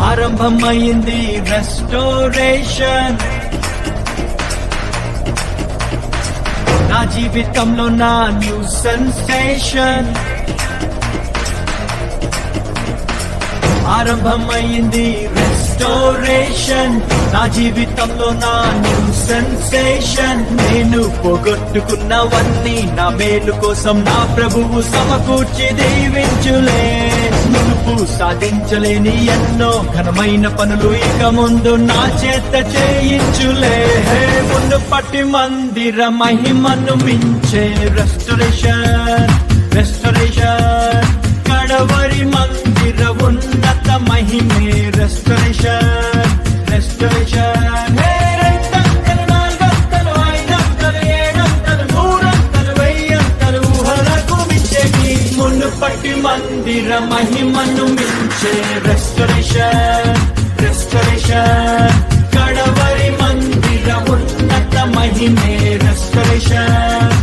ఆరంభమైంది రెస్టోరేషన్. నా జీవితంలో నా న్యూ సెన్సేషన్. ఆరంభమైంది రెస్టోరేషన్. నా జీవితంలో నా న్యూ సెన్సేషన్. నేను పోగొట్టుకున్నవన్నీ నా మేలు కోసం నా ప్రభువు సమకూర్చి దీవించులే. మునుపు సాధించలేని ఎన్నో ఘనమైన పనులు ఇక ముందు నా చేత చేయించులే. మునుపటి మందిర మహిమను మించే రెస్టోరేషన్. రెస్టోరేషన్ కడవరి మందిర ఉన్నత మహిమే రెస్టోరేషన్. రెస్టోరేషన్ రెండంతలు, నాలుగంతలు, ఐదంతలు, ఏడంతలు, నూరంతలు, వెయ్యంతలు ఊహలకు మించేది. మునుపటి మందిర మహిమను మించే రెస్టోరేషన్. రెస్టోరేషన్ కడవరి మందిర ఉన్నత మహిమే రెస్టోరేషన్.